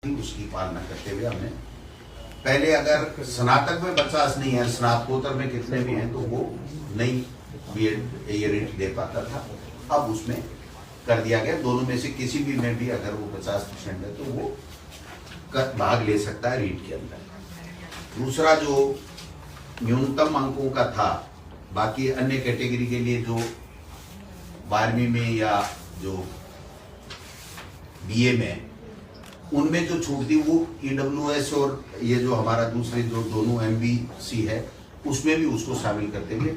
उसकी पालना करते हुए हमने पहले अगर स्नातक में 50 नहीं है, स्नातकोत्तर में कितने भी हैं तो वो नहीं बीएड ये रीट दे पाता था। अब उसमें कर दिया गया, दोनों में से किसी भी में भी अगर वो 50% है तो वो भाग ले सकता है रीट के अंदर। दूसरा जो न्यूनतम अंकों का था, बाकी अन्य कैटेगरी के लिए जो 12वीं में या जो बीए में उनमें जो छूट थी वो ईडब्ल्यूएस और ये जो हमारा दूसरे जो दोनों एमबीसी है उसमें भी उसको शामिल करते हुए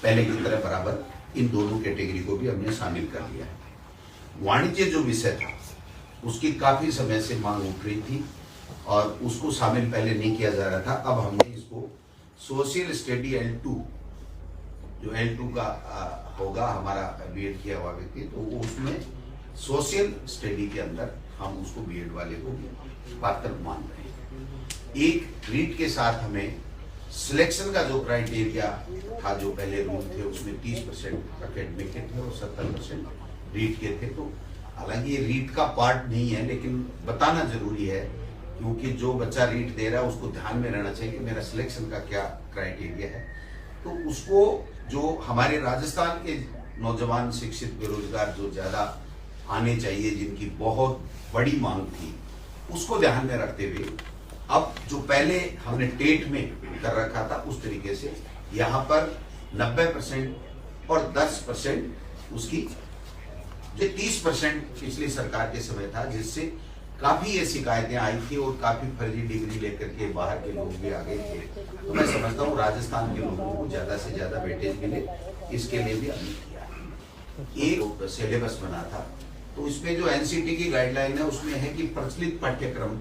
पहले की तरह बराबर इन दोनों कैटेगरी को भी हमने शामिल कर लिया है। वाणिज्य जो विषय था उसकी काफी समय से मांग उठ रही थी और उसको शामिल पहले नहीं किया जा रहा था। अब हमने इसको सोशल स्टडी L2 जो L2 का होगा हमारा बीएड किया हुआ व्यक्ति, तो उसमें सोशल स्टडी के अंदर हम उसको बीएड वाले को पात्र मान रहे हैं। एक रीट के साथ हमें सिलेक्शन का जो क्राइटेरिया था, जो पहले रूल थे उसमें 30% एकेडमिक के थे और 70% रीट के थे। तो हालांकि ये रीट का पार्ट नहीं है, लेकिन बताना जरूरी है क्योंकि जो बच्चा रीट दे रहा है उसको ध्यान में रहना चाहिए कि मेरा सिलेक्शन का क्या क्राइटेरिया है। तो उसको जो हमारे राजस्थान के नौजवान शिक्षित बेरोजगार जो ज्यादा आने चाहिए, जिनकी बहुत बड़ी मांग थी, उसको ध्यान में रखते हुए अब जो पहले हमने टेट में कर रखा था उस तरीके से यहाँ पर 90% और 10% उसकी जो 30% पिछली सरकार के समय था, जिससे काफी ये शिकायतें आई थी और काफी फर्जी डिग्री लेकर के बाहर के लोग भी आ गए थे। तो मैं समझता हूँ राजस्थान के लोगों को ज्यादा से ज्यादा वेटेज मिले, इसके लिए भी हमने किया। एक सिलेबस बना था, तो इसमें जो एनसीटी की गाइडलाइन है उसमें है कि प्रचलित पाठ्यक्रम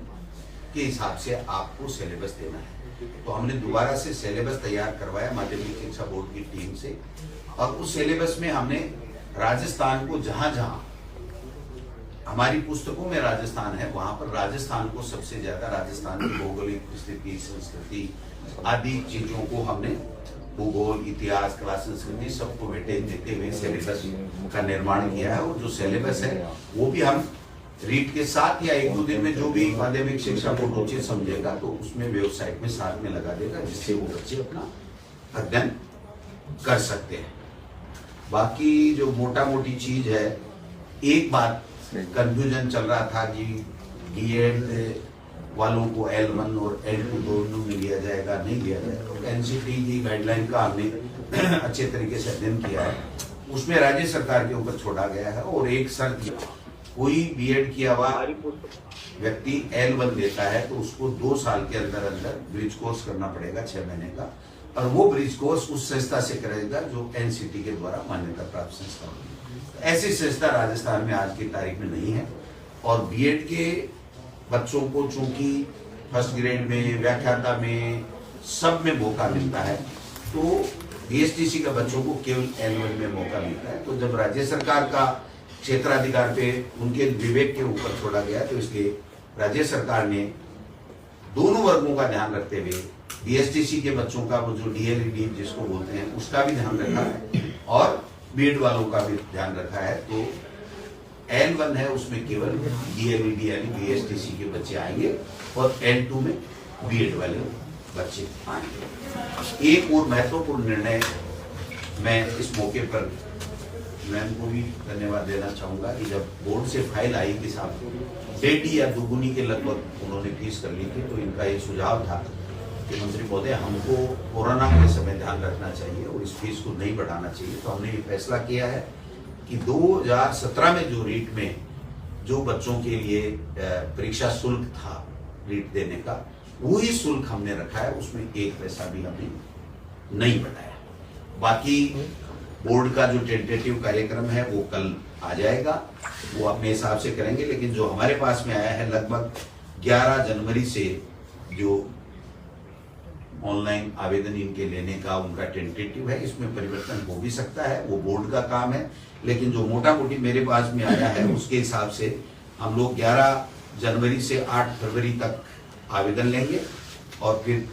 के हिसाब से आपको सिलेबस देना है। तो हमने दोबारा से सिलेबस तैयार करवाया माध्यमिक शिक्षा बोर्ड की टीम से, और उस सिलेबस में हमने राजस्थान को जहां जहां हमारी पुस्तकों में राजस्थान है वहां पर राजस्थान को सबसे ज्यादा, राजस्थान की भौगोलिक स्थिति, संस्कृति आदि चीजों को हमने भूगोल, इतिहास, कला, संस्कृति सबको वेटेज देते हुए सिलेबस का निर्माण किया है। और जो सिलेबस है वो भी हम रीट के साथ या 1-2 दिन में जो भी माध्यमिक शिक्षा बोर्ड उचित समझेगा तो उसमें वेबसाइट में साथ में लगा देगा, जिससे वो बच्चे अपना अध्ययन कर सकते हैं। बाकी जो मोटा मोटी चीज है, एक बात कंफ्यूजन चल रहा था कि बीएड वालों को L1 और L2 दोनों में लिया जाएगा, नहीं लिया जाएगा। तो एनसीटी की गाइडलाइन का हमने अच्छे तरीके से अध्ययन किया है, उसमें राज्य सरकार के ऊपर छोड़ा गया है। और एक शर्त, कोई बीएड किया हुआ व्यक्ति L1 देता है तो उसको 2 साल के अंदर अंदर ब्रिज कोर्स करना पड़ेगा 6 महीने का, और वो ब्रिज कोर्स उस संस्था से करेगा जो एनसीटी के द्वारा मान्यता प्राप्त संस्था होगी। ऐसी संस्था राजस्थान में आज की तारीख में नहीं है। और बीएड के बच्चों को चूंकि फर्स्ट ग्रेड में, व्याख्याता में, सब में मौका मिलता है, तो बीएसटीसी के बच्चों को केवल L1 में मौका मिलता है। तो जब राज्य सरकार का क्षेत्राधिकार पे उनके विवेक के ऊपर छोड़ा गया, तो इसलिए राज्य सरकार ने दोनों वर्गों का ध्यान रखते हुए बीएसटीसी के बच्चों का, वो जो डीएलईडी जिसको बोलते हैं, उसका भी ध्यान रखा है और बीएड वालों का भी ध्यान रखा है। तो L1 है उसमें केवल डीएलईडी यानी बीएसटीसी के बच्चे आएंगे और L2 में बीएड वाले बच्चे आएंगे। एक और महत्वपूर्ण निर्णय मैं इस मौके पर मैम को भी धन्यवाद देना चाहूंगा कि जब बोर्ड से फाइल आई कि साहब 1.5 या 2 के लगभग उन्होंने फीस कर ली थी, तो इनका ये सुझाव था कि मंत्री महोदय हमको कोरोना के समय ध्यान रखना चाहिए और इस फीस को नहीं बढ़ाना चाहिए। तो हमने ये फैसला किया है कि 2017 में जो रीट में जो बच्चों के लिए परीक्षा शुल्क था रीट देने का, वही शुल्क हमने रखा है, उसमें 1 पैसा भी हमने नहीं बढ़ाया। बाकी बोर्ड का जो टेंटेटिव कार्यक्रम है वो कल आ जाएगा, वो अपने हिसाब से करेंगे। लेकिन जो हमारे पास में आया है लगभग 11 जनवरी से जो ऑनलाइन आवेदन इनके लेने का उनका टेंटेटिव है, इसमें परिवर्तन हो भी सकता है, वो बोर्ड का काम है। लेकिन जो मोटा मोटी मेरे पास में आया है उसके हिसाब से हम लोग 11 जनवरी से 8 फरवरी तक आवेदन लेंगे, और फिर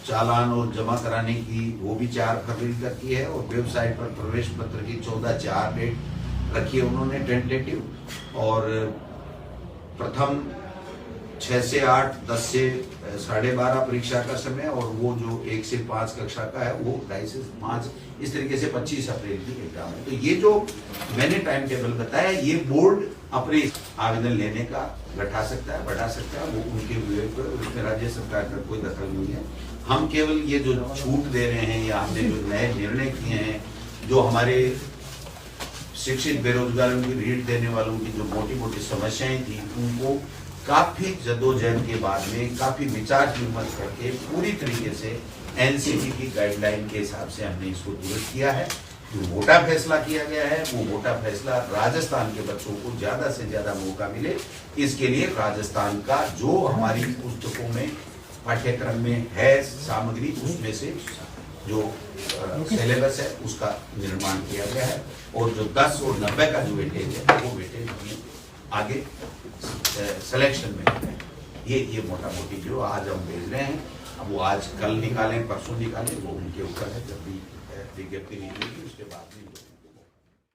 चालान और जमा कराने की वो भी 4 फरवरी तक की है, और वेबसाइट पर प्रवेश पत्र की 14/4 डेट रखी है उन्होंने टेंटेटिव। और प्रथम 6 से 8, 10 से 12:30 परीक्षा का समय, और वो जो 1 से 5 कक्षा का है वो 2:30 से 5, इस तरीके से 25 अप्रैल की एग्जाम है। तो ये जो मैंने टाइम टेबल बताया, ये बोर्ड अपने आवेदन लेने का घटा सकता है, बढ़ा सकता है, वो उनके विवेक पर, उसमें राज्य सरकार का कोई दखल नहीं है। हम केवल ये जो छूट दे रहे हैं या हमने जो नए निर्णय किए हैं, जो हमारे शिक्षित बेरोजगारों की ऋण देने वालों की जो मोटी मोटी समस्याएं थी, उनको काफी जद्दोजहद के बाद में, काफी विचार विमर्श करके पूरी तरीके से एनसीटी की गाइडलाइन के हिसाब से हमने इसको दुरुस्त किया है। जो मोटा फैसला किया गया है, वो मोटा फैसला राजस्थान के बच्चों को ज्यादा से ज्यादा मौका मिले, इसके लिए राजस्थान का जो हमारी पुस्तकों में पाठ्यक्रम में है सामग्री, उसमें से जो सिलेबस है उसका निर्माण किया गया है, और जो 10 और 90 का जो वेटेज है वो वेटेज हमें आगे सिलेक्शन में है। ये मोटा मोटी जो आज हम भेज रहे हैं, अब वो आज कल निकालें परसों निकालें, वो उनके ऊपर है। जब भी विज्ञप्ति निकलेगी उसके बाद में